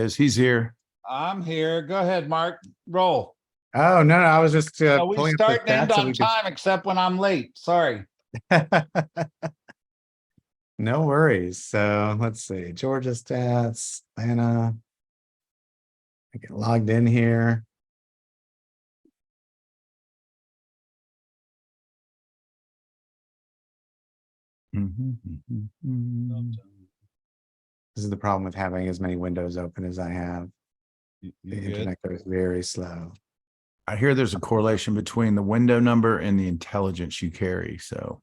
is. He's here. I'm here. Go ahead, Mark. Roll. Oh, no, I was just We pulling up start the and end stats so on we could. time, except when I'm late. Sorry. No worries. So let's see. Georgia stats, Atlanta. I get logged in here. This is the problem with having as many windows open as I have. The internet goes very slow. I hear there's a correlation between the window number and the intelligence you carry. So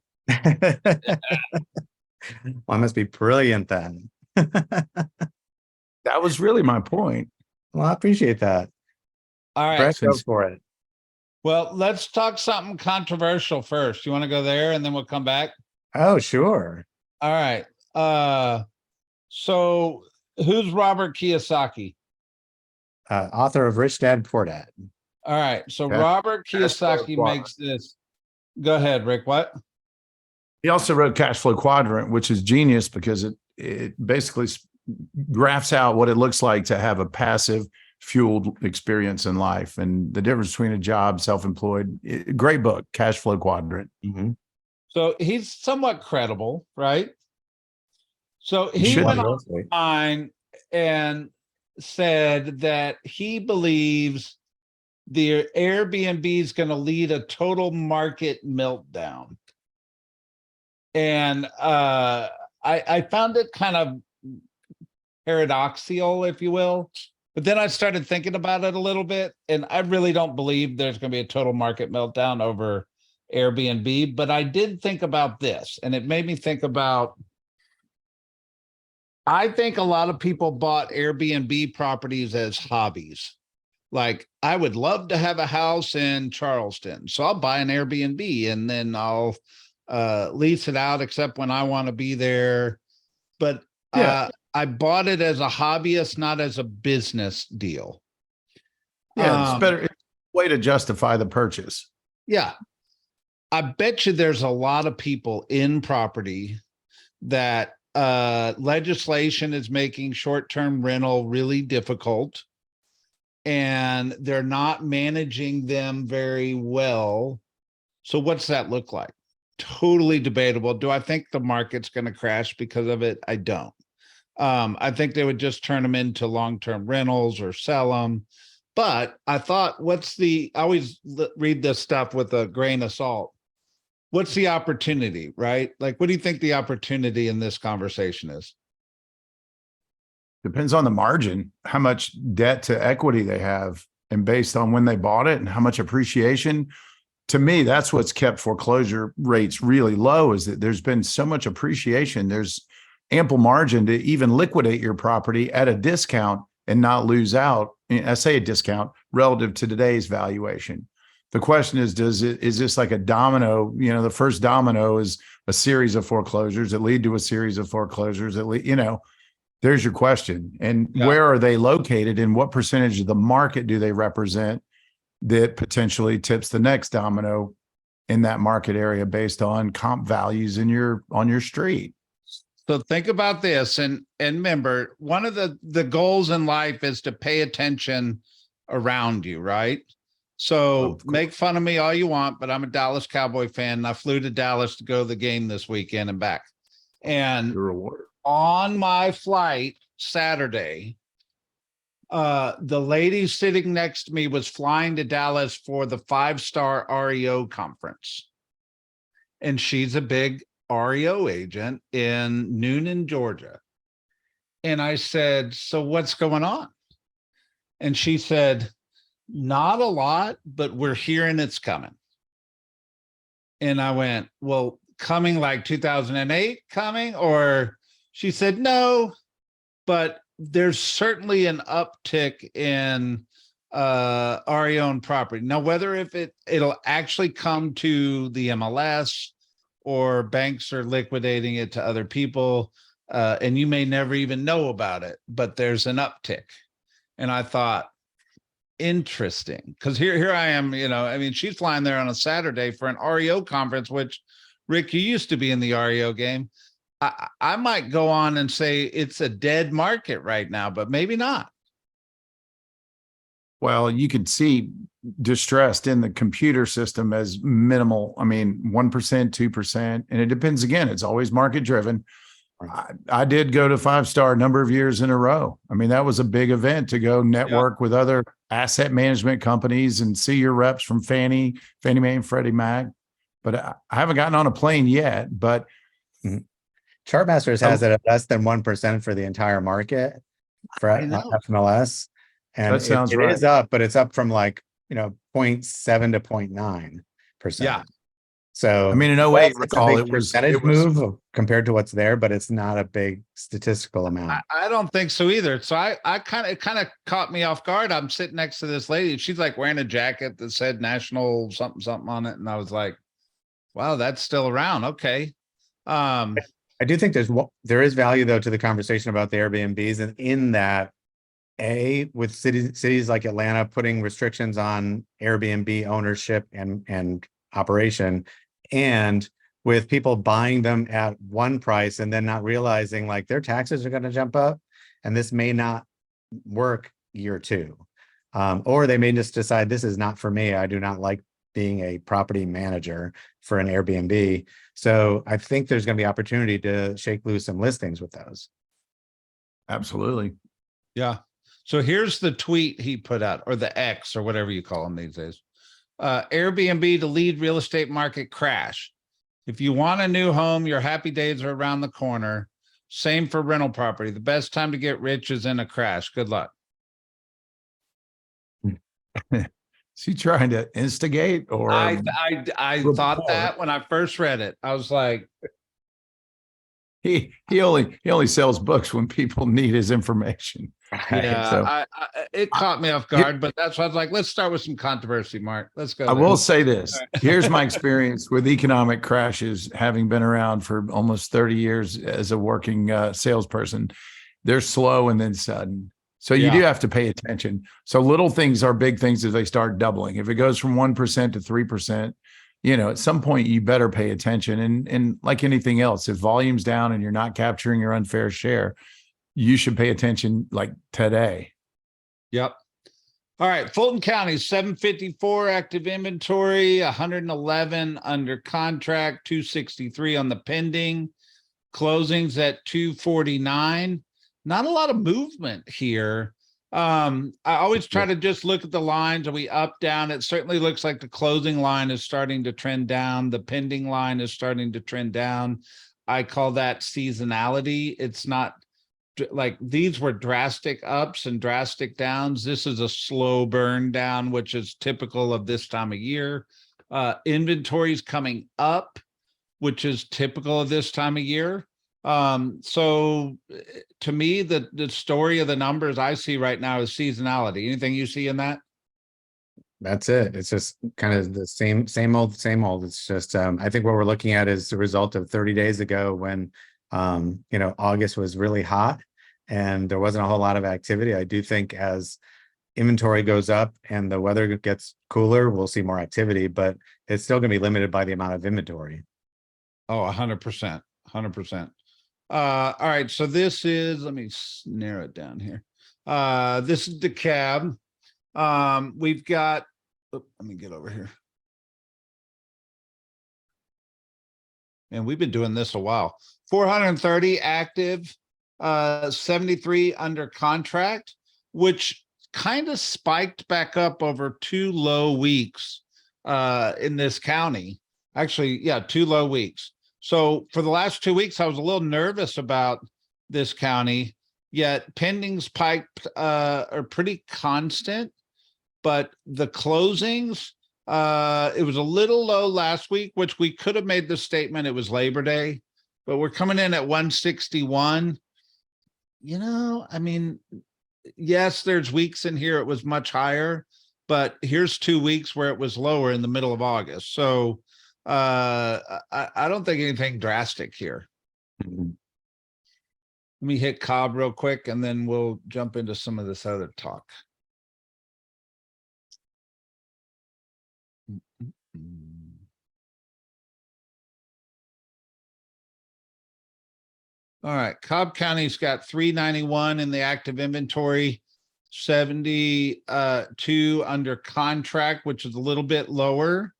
Well, I must be brilliant then. that was really my point. Well, I appreciate that. All right. Brett, go for it. Well, let's talk something controversial first. You want to go there and then we'll come back? Oh, sure. All right. So who's Robert Kiyosaki? Author of Rich Dad, Poor Dad. All right. So Okay. Robert Kiyosaki makes this. Go ahead, Rick. What? He also wrote Cash Flow Quadrant, which is genius because it basically graphs out what it looks like to have a passive fueled experience in life and the difference between a job, self-employed. Great book, Cash Flow Quadrant. Mm-hmm. So he's somewhat credible, right? So he went online and said that he believes the Airbnb is going to lead a total market meltdown. And I found it kind of paradoxical, if you will. But then I started thinking about it a little bit, and I really don't believe there's going to be a total market meltdown over Airbnb. But I did think about this, and it made me think about, I think a lot of people bought Airbnb properties as hobbies. Like, I would love to have a house in Charleston, so I'll buy an Airbnb and then I'll lease it out, except when I want to be there. But I bought it as a hobbyist, not as a business deal. Yeah, it's better. It's a way to justify the purchase. Yeah. I bet you there's a lot of people in property that legislation is making short-term rental really difficult, and they're not managing them very well. So what's that look like? Totally debatable. Do I think the market's going to crash because of it? I don't. I think they would just turn them into long-term rentals or sell them. But I thought, I always read this stuff with a grain of salt. What's the opportunity, right? Like, what do you think the opportunity in this conversation is? Depends on the margin, how much debt to equity they have, and based on when they bought it and how much appreciation. To me, that's what's kept foreclosure rates really low, is that there's been so much appreciation. There's ample margin to even liquidate your property at a discount and not lose out. I say a discount relative to today's valuation. The question is this like a domino? You know, the first domino is a series of foreclosures that lead to a series of foreclosures that lead, there's your question. And where are they located, and what percentage of the market do they represent that potentially tips the next domino in that market area based on comp values on your street? So think about this, and remember, one of the goals in life is to pay attention around you, right? So make fun of me all you want, but I'm a Dallas Cowboy fan, and I flew to Dallas to go to the game this weekend and back. And on my flight Saturday, the lady sitting next to me was flying to Dallas for the 5-star REO conference. And she's a big REO agent in Noonan, Georgia. And I said, so what's going on? And she said, not a lot, but we're hearing it's coming. And I went, well, coming like 2008 coming? Or she said, no, but there's certainly an uptick in REO and property. Now, whether if it'll actually come to the MLS or banks are liquidating it to other people, and you may never even know about it, but there's an uptick. And I thought, interesting, because here I am, she's flying there on a Saturday for an REO conference, which, Rick, you used to be in the REO game. I might go on and say it's a dead market right now, but maybe not. Well, you could see distressed in the computer system as minimal. I mean, 1%, 2%. And it depends again, it's always market driven. I did go to 5-star a number of years in a row. I mean, that was a big event to go network with other asset management companies and see your reps from Fannie Mae and Freddie Mac. But I haven't gotten on a plane yet, but Chartmasters has it at less than 1% for the entire market for FMLS. And that sounds it right. is up, but it's up from like, 0.7 to 0.9%. Yeah. So I mean, in yes, 08, recall it was move compared to what's there, but it's not a big statistical amount. I don't think so either. So it kind of caught me off guard. I'm sitting next to this lady. She's like wearing a jacket that said national something, something on it. And I was like, wow, that's still around. Okay. I do think there is value though to the conversation about the Airbnbs, and in that, with cities like Atlanta putting restrictions on Airbnb ownership and operation, and with people buying them at one price and then not realizing like their taxes are going to jump up and this may not work year two. Or they may just decide this is not for me. I do not like being a property manager for an Airbnb. So I think there's going to be opportunity to shake loose some listings with those. absolutely. Yeah. So here's the tweet he put out, or the X, or whatever you call them these days. Airbnb to lead real estate market crash. If you want a new home, your happy days are around the corner. Same for rental property. The best time to get rich is in a crash. Good luck. Is he trying to instigate or I thought that when I first read it, I was like, he only sells books when people need his information. yeah, So it caught me off guard, but that's why I was like, let's start with some controversy, Mark. Let's go. I will say this. Here's my experience with economic crashes, having been around for almost 30 years as a working salesperson. They're slow and then sudden. So you do have to pay attention. So little things are big things as they start doubling. If it goes from 1% to 3%, at some point you better pay attention. And like anything else, if volume's down and you're not capturing your unfair share, you should pay attention like today. Yep. All right. Fulton County, 754 active inventory, 111 under contract, 263 on the pending, closings at 249. Not a lot of movement here. I always try to just look at the lines. Are we up, down? It certainly looks like the closing line is starting to trend down. The pending line is starting to trend down. I call that seasonality. It's not like these were drastic ups and drastic downs. This is a slow burn down, which is typical of this time of year. Inventories coming up, which is typical of this time of year. So to me, the story of the numbers I see right now is seasonality. Anything you see in that? That's it. It's just kind of the same old. It's just, I think what we're looking at is the result of 30 days ago when, August was really hot and there wasn't a whole lot of activity. I do think as inventory goes up and the weather gets cooler, we'll see more activity, but it's still going to be limited by the amount of inventory. Oh, 100%, 100%. All right. So this is, let me narrow it down here. This is DeKalb. We've got, let me get over here. And we've been doing this a while. 430 active, 73 under contract, which kind of spiked back up over 2 low weeks in this county. Actually, yeah, 2 low weeks. So for the last 2 weeks, I was a little nervous about this county, yet pendings spiked are pretty constant, but the closings, it was a little low last week, which we could have made the statement it was Labor Day, but we're coming in at 161. I mean, yes, there's weeks in here it was much higher, but here's 2 weeks where it was lower in the middle of August. So I don't think anything drastic here. Mm-hmm. Let me hit Cobb real quick and then we'll jump into some of this other talk. All right, Cobb County's got 391 in the active inventory, 72 under contract, which is a little bit lower.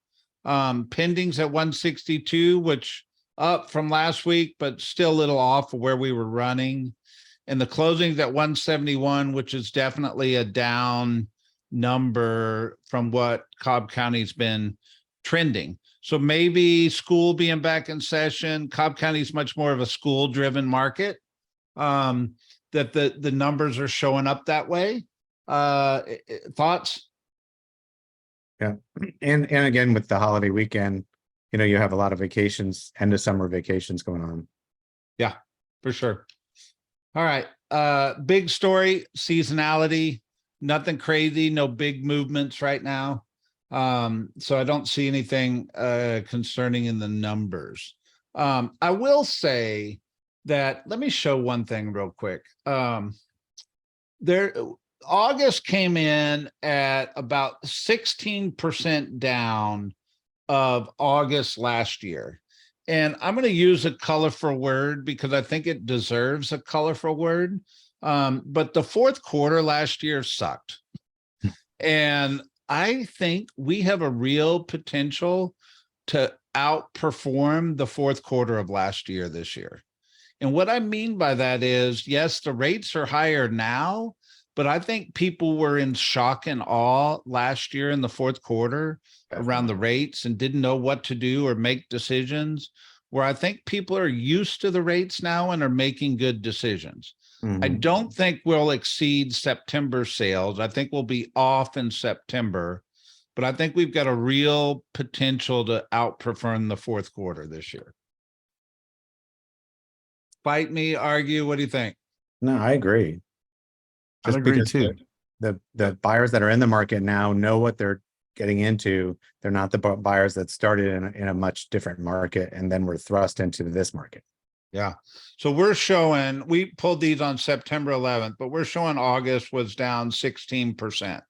Pendings at 162, which up from last week, but still a little off of where we were running. And the closings at 171, which is definitely a down number from what Cobb County's been trending. So maybe school being back in session, Cobb County is much more of a school driven market, that the numbers are showing up that way. Thoughts? Yeah. And again, with the holiday weekend, you know, you have a lot of vacations, end of summer vacations going on. Yeah, for sure. All right. Big story, seasonality, nothing crazy, no big movements right now. So I don't see anything concerning in the numbers. I will say that, let me show one thing real quick. August came in at about 16% down of August last year. And I'm going to use a colorful word because I think it deserves a colorful word. But the fourth quarter last year sucked. And I think we have a real potential to outperform the fourth quarter of last year this year. And what I mean by that is, yes, the rates are higher now, but I think people were in shock and awe last year in the fourth quarter around the rates and didn't know what to do or make decisions, where I think people are used to the rates now and are making good decisions. I don't think we'll exceed September sales. I think we'll be off in September, but I think we've got a real potential to outperform the fourth quarter this year. Fight me, argue. What do you think? No, I agree. I agree because too. The buyers that are in the market now know what they're getting into. They're not the buyers that started in a much different market and then were thrust into this market. Yeah. So we're showing, we pulled these on September 11th, but we're showing August was down 16%.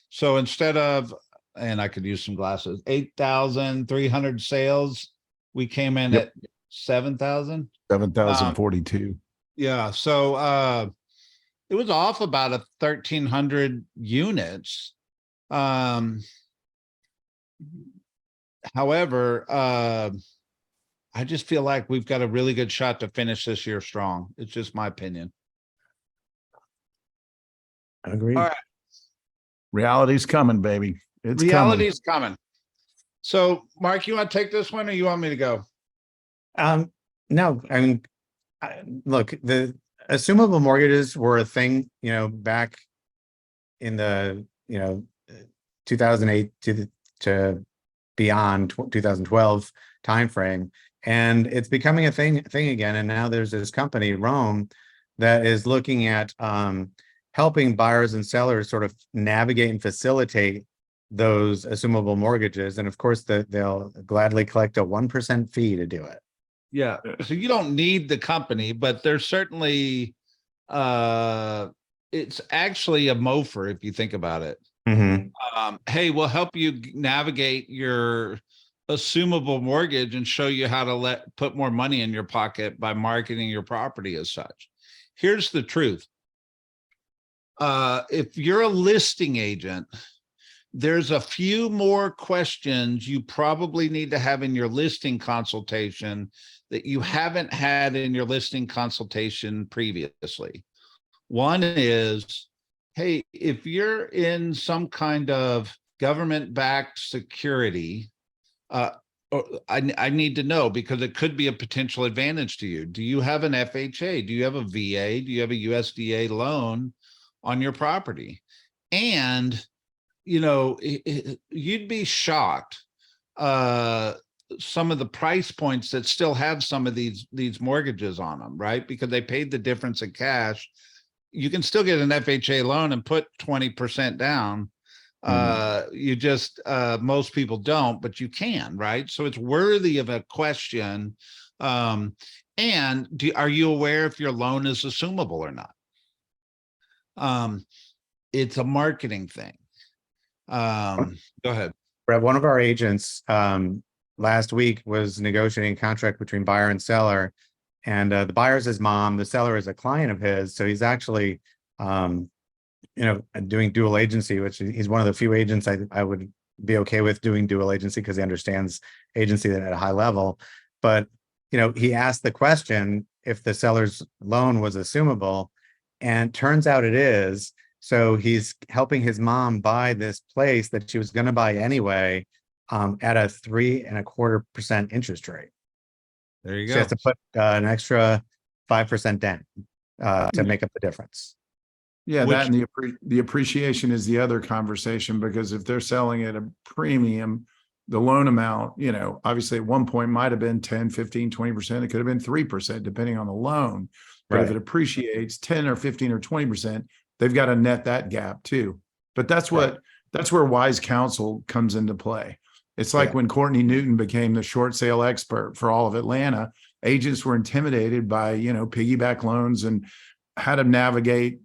So instead of, and I could use some glasses, 8,300 sales, we came in at 7,000. 7,042. Yeah. So it was off about 1,300 units. However, I just feel like we've got a really good shot to finish this year strong. It's just my opinion. I agree. All right. Reality's coming, baby. It's Reality's coming. So, Mark, you want to take this one or you want me to go? No, I mean, look, the assumable mortgages were a thing, you know, back in the, 2008 to beyond 2012 timeframe, and it's becoming a thing again. And now there's this company, Rome, that is looking at helping buyers and sellers sort of navigate and facilitate those assumable mortgages. And of course, they'll gladly collect a 1% fee to do it. Yeah. So you don't need the company, but there's certainly, it's actually a mofer if you think about it. Hey, we'll help you navigate your assumable mortgage and show you how to put more money in your pocket by marketing your property as such. Here's the truth. If you're a listing agent, there's a few more questions you probably need to have in your listing consultation that you haven't had in your listing consultation previously. One is, hey, if you're in some kind of government-backed security, I need to know because it could be a potential advantage to you. Do you have an FHA? Do you have a VA? Do you have a USDA loan on your property? And you'd be shocked some of the price points that still have some of these mortgages on them, right? Because they paid the difference in cash. You can still get an FHA loan and put 20% down. You just most people don't, but you can, right? So it's worthy of a question. And are you aware if your loan is assumable or not? It's a marketing thing. Go ahead. Brett, one of our agents last week was negotiating a contract between buyer and seller, and the buyer's his mom, the seller is a client of his, so he's actually doing dual agency, which he's one of the few agents I would be okay with doing dual agency because he understands agency at a high level. But, he asked the question if the seller's loan was assumable, and turns out it is. So he's helping his mom buy this place that she was going to buy anyway, at a 3.25% interest rate. There you She go. has to put an extra 5% down to make up the difference. Yeah, Which- that and the appreciation is the other conversation, because if they're selling at a premium, the loan amount, obviously at one point might have been 10, 15, 20%. It could have been 3%, depending on the loan. But if Right. it appreciates 10 or 15 or 20%, they've got to net that gap too. But that's where wise counsel comes into play. It's like when Courtney Newton became the short sale expert for all of Atlanta, agents were intimidated by, piggyback loans and how to navigate,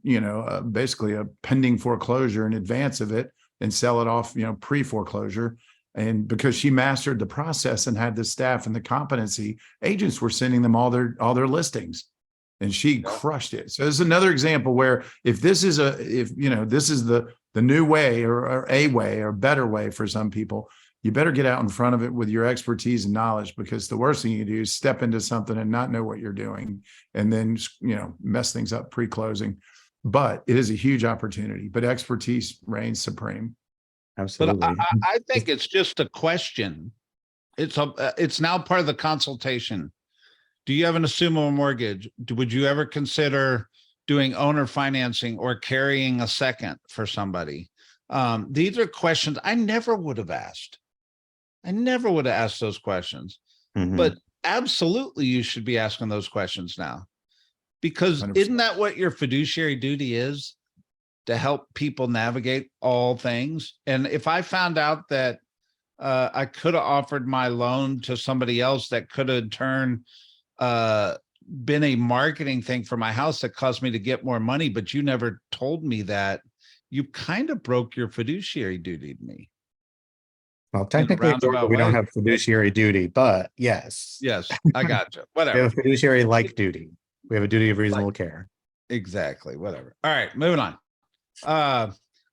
basically a pending foreclosure in advance of it and sell it off, pre-foreclosure. And because she mastered the process and had the staff and the competency, agents were sending them all their listings, and she crushed it. So there's another example where if this is the new way or a way or better way for some people, you better get out in front of it with your expertise and knowledge, because the worst thing you do is step into something and not know what you're doing and then, mess things up pre-closing. But it is a huge opportunity, but expertise reigns supreme. Absolutely. But I think it's just a question. It's now part of the consultation. Do you have an assumable mortgage? Would you ever consider doing owner financing or carrying a second for somebody? These are questions I never would have asked. I never would have asked those questions, but absolutely you should be asking those questions now, because 100%. isn't that what your fiduciary duty is? To help people navigate all things. And if I found out that I could have offered my loan to somebody else that could have in turn been a marketing thing for my house that caused me to get more money, but you never told me that, you kind of broke your fiduciary duty to me. Well, technically, roundabout we don't way. have fiduciary duty, but yes. Yes, I got you. We Whatever. have a fiduciary like duty. We have a duty of reasonable care. Exactly. Whatever. All right, moving on.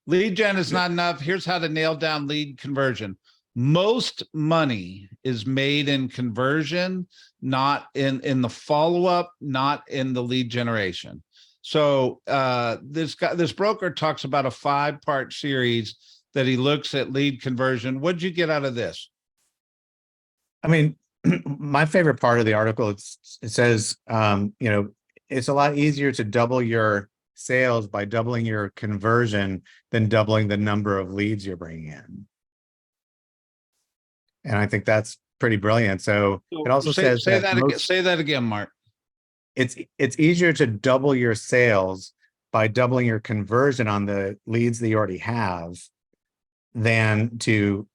Lead gen is not enough. Here's how to nail down lead conversion. Most money is made in conversion, not in the follow-up, not in the lead generation. So this broker talks about a 5-part series that he looks at lead conversion. What'd you get out of this? I mean, my favorite part of the article, it says, it's a lot easier to double your sales by doubling your conversion than doubling the number of leads you're bringing in. And I think that's pretty brilliant. So it also says say that again, Mark. It's easier to double your sales by doubling your conversion on the leads that you already have than to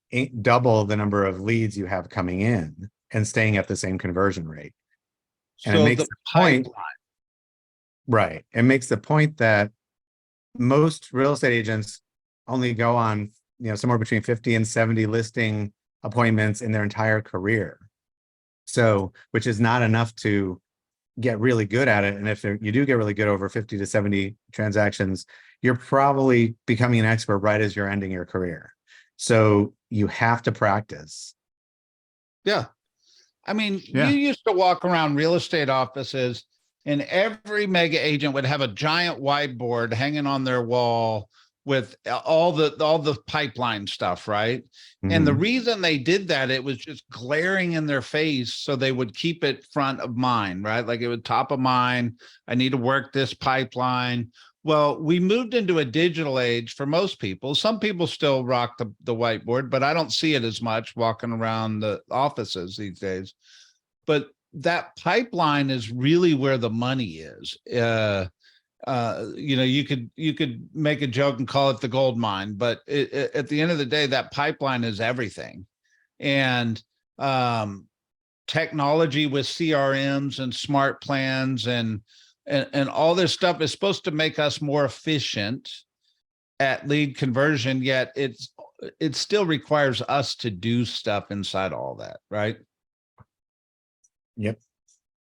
double the number of leads you have coming in and staying at the same conversion rate. And So it makes the the point, pipeline. right? It makes the point that most real estate agents only go on, somewhere between 50 and 70 listing appointments in their entire career. So, which is not enough to get really good at it. And if you do get really good over 50 to 70 transactions, you're probably becoming an expert right as you're ending your career. So you have to practice. Yeah. I mean, you used to walk around real estate offices and every mega agent would have a giant whiteboard hanging on their wall with all the pipeline stuff, right? And the reason they did that, it was just glaring in their face, so they would keep it front of mind, right? Like it was top of mind. I need to work this pipeline. Well, we moved into a digital age for most people. Some people still rock the whiteboard, but I don't see it as much walking around the offices these days. But that pipeline is really where the money is. You could make a joke and call it the gold mine, but at the end of the day, that pipeline is everything. And technology with CRMs and smart plans and all this stuff is supposed to make us more efficient at lead conversion, yet it still requires us to do stuff inside all that, right? Yep.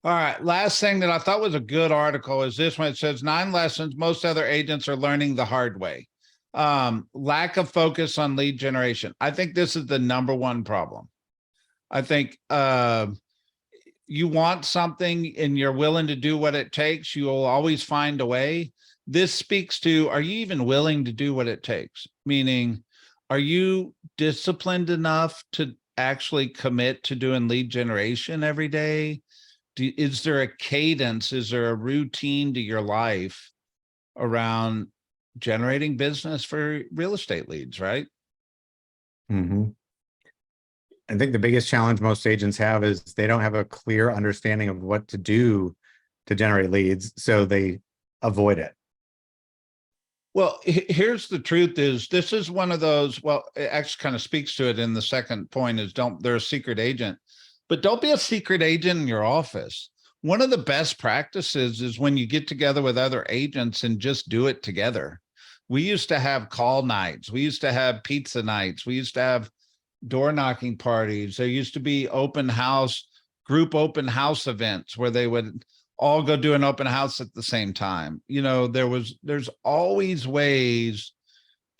All right. Last thing that I thought was a good article is this one. It says 9 lessons most other agents are learning the hard way. Lack of focus on lead generation. I think this is the number one problem. I think you want something and you're willing to do what it takes, you will always find a way. This speaks to, are you even willing to do what it takes? Meaning, are you disciplined enough to actually commit to doing lead generation every day? Is there a cadence? Is there a routine to your life around generating business for real estate leads, right? Mhm. I think the biggest challenge most agents have is they don't have a clear understanding of what to do to generate leads, so they avoid it. Well, here's the truth is this is one of those, well, it actually kind of speaks to it in the second point is they're a secret agent, but don't be a secret agent in your office. One of the best practices is when you get together with other agents and just do it together. We used to have call nights. We used to have pizza nights. We used to have door knocking parties. There used to be group open house events where they would all go do an open house at the same time. There's always ways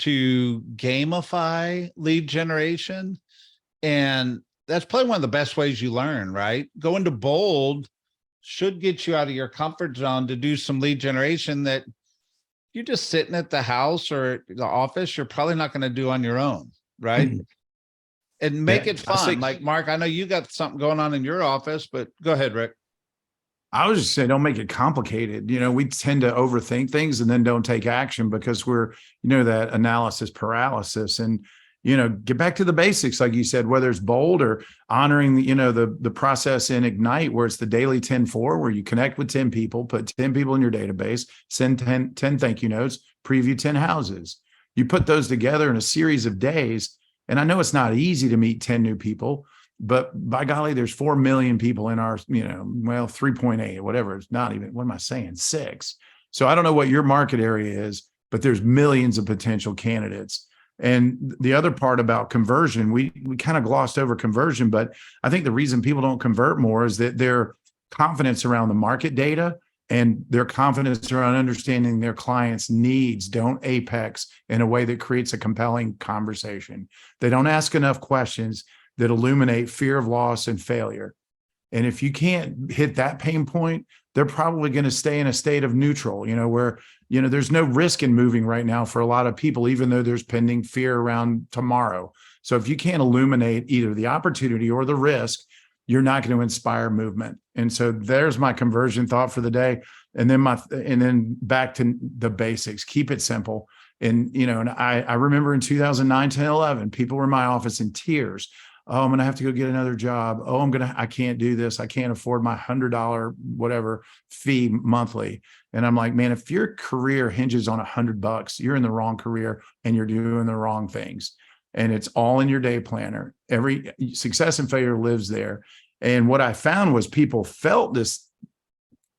to gamify lead generation. And that's probably one of the best ways you learn, right? Going to bold should get you out of your comfort zone to do some lead generation that you're just sitting at the house or the office, you're probably not going to do on your own, right? And make it fun. Like Mark, I know you got something going on in your office, but go ahead, Rick. I was just saying, don't make it complicated. We tend to overthink things and then don't take action because we're, that analysis paralysis. And, get back to the basics, like you said, whether it's bold or honoring, the process in Ignite, where it's the daily 10-4, where you connect with 10 people, put 10 people in your database, send 10 thank you notes, preview 10 houses. You put those together in a series of days. And I know it's not easy to meet 10 new people, but by golly, there's 4 million people in our, 3.8, whatever. It's not even, what am I saying? 6. So I don't know what your market area is, but there's millions of potential candidates. And the other part about conversion, we kind of glossed over conversion, but I think the reason people don't convert more is that their confidence around the market data and their confidence around understanding their clients' needs don't apex in a way that creates a compelling conversation. They don't ask enough questions that illuminate fear of loss and failure. And if you can't hit that pain point, they're probably going to stay in a state of neutral, where, there's no risk in moving right now for a lot of people, even though there's pending fear around tomorrow. So if you can't illuminate either the opportunity or the risk, you're not going to inspire movement. And so there's my conversion thought for the day. And then back to the basics, keep it simple. And, and I remember in 2009, 10, 11, people were in my office in tears. Oh, I'm going to have to go get another job. Oh, I can't do this. I can't afford my $100 whatever fee monthly. And I'm like, man, if your career hinges on $100, you're in the wrong career and you're doing the wrong things. And it's all in your day planner. Every success and failure lives there. And what I found was people felt this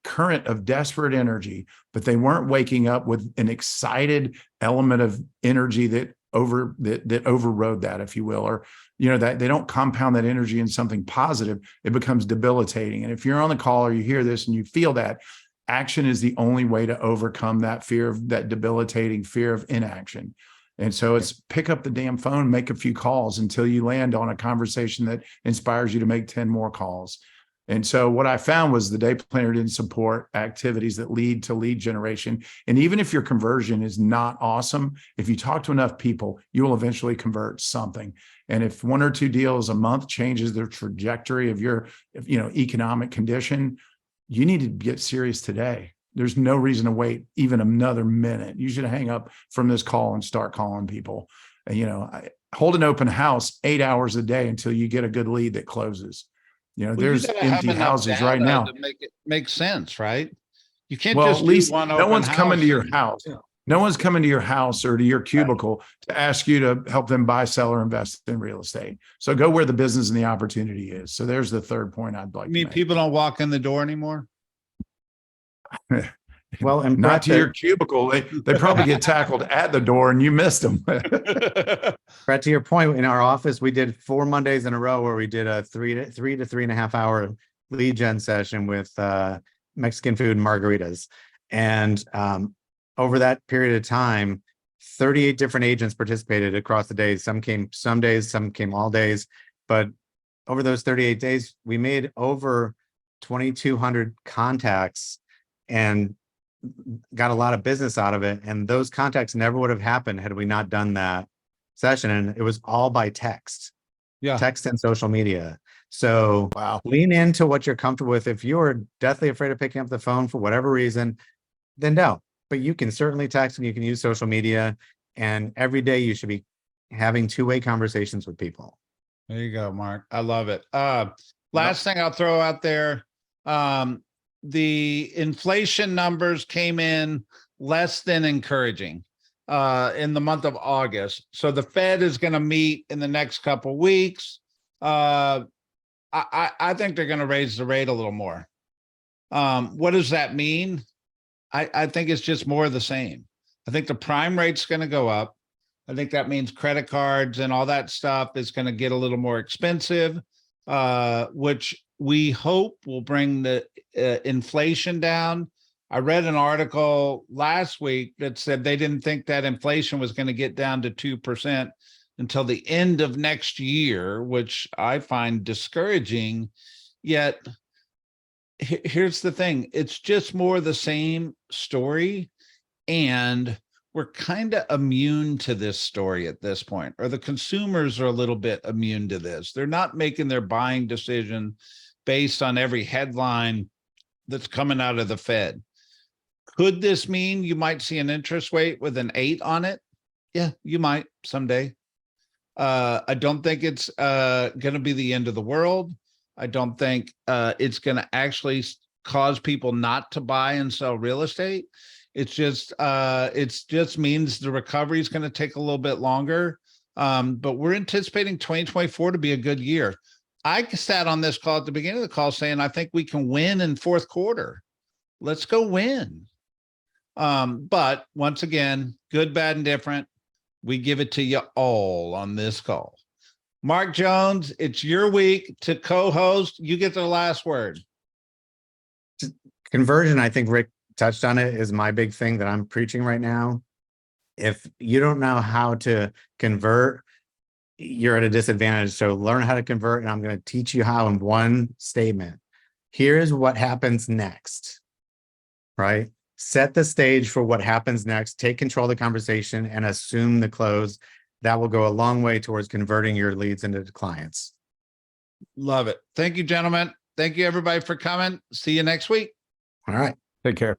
current of desperate energy, but they weren't waking up with an excited element of energy that overrode that, if you will, or, that they don't compound that energy in something positive, it becomes debilitating. And if you're on the call or you hear this and you feel that, action is the only way to overcome that fear of that debilitating fear of inaction. And so it's pick up the damn phone, make a few calls until you land on a conversation that inspires you to make 10 more calls. And so what I found was the day planner didn't support activities that lead to lead generation. And even if your conversion is not awesome, if you talk to enough people, you will eventually convert something. And if 1 or 2 deals a month changes the trajectory of your, economic condition, you need to get serious today. There's no reason to wait even another minute. You should hang up from this call and start calling people. And, hold an open house 8 hours a day until you get a good lead that closes. There's empty houses right now. To make it make sense, right? You can't Well, just at least do one no one's open coming to your and- house. No one's coming to your house or to your cubicle to ask you to help them buy, sell, or invest in real estate. So go where the business and the opportunity is. So there's the third point I'd like You mean to make. people don't walk in the door anymore? Well, and Not Brett, to your cubicle. They probably get tackled at the door and you missed them. Brett, to your point, in our office, we did 4 Mondays in a row where we did a 3 to 3.5 hour lead gen session with Mexican food and margaritas. And over that period of time, 38 different agents participated across the days. Some came some days, some came all days. But over those 38 days, we made over 2,200 contacts and got a lot of business out of it. And those contacts never would have happened had we not done that session. And it was all by text. Yeah. Text and social media. So Wow. lean into what you're comfortable with. If you're deathly afraid of picking up the phone for whatever reason, then no. But you can certainly text and you can use social media. And every day you should be having two-way conversations with people. There you go, Mark. I love it. Last thing I'll throw out there. The inflation numbers came in less than encouraging in the month of August. So the Fed is going to meet in the next couple weeks. I think they're going to raise the rate a little more. What does that mean? I think it's just more of the same. I think the prime rate's going to go up. I think that means credit cards and all that stuff is going to get a little more expensive, which we hope will bring the inflation down. I read an article last week that said they didn't think that inflation was going to get down to 2% until the end of next year, which I find discouraging. Yet, here's the thing. It's just more the same story. And we're kind of immune to this story at this point, or the consumers are a little bit immune to this. They're not making their buying decision based on every headline that's coming out of the Fed. Could this mean you might see an interest rate with an 8 on it? Yeah, you might someday. I don't think it's going to be the end of the world. I don't think it's going to actually cause people not to buy and sell real estate. It just means the recovery is going to take a little bit longer. But we're anticipating 2024 to be a good year. I sat on this call at the beginning of the call saying, I think we can win in fourth quarter. Let's go win. But once again, good, bad, and different. We give it to you all on this call. Mark Jones, it's your week to co-host. You get the last word. Conversion, I think Rick touched on it, is my big thing that I'm preaching right now. If you don't know how to convert, you're at a disadvantage. So learn how to convert, and I'm going to teach you how in one statement. Here's what happens next, right? Set the stage for what happens next, take control of the conversation, and assume the close. That will go a long way towards converting your leads into clients. Love it. Thank you, gentlemen. Thank you, everybody, for coming. See you next week. All right. Take care.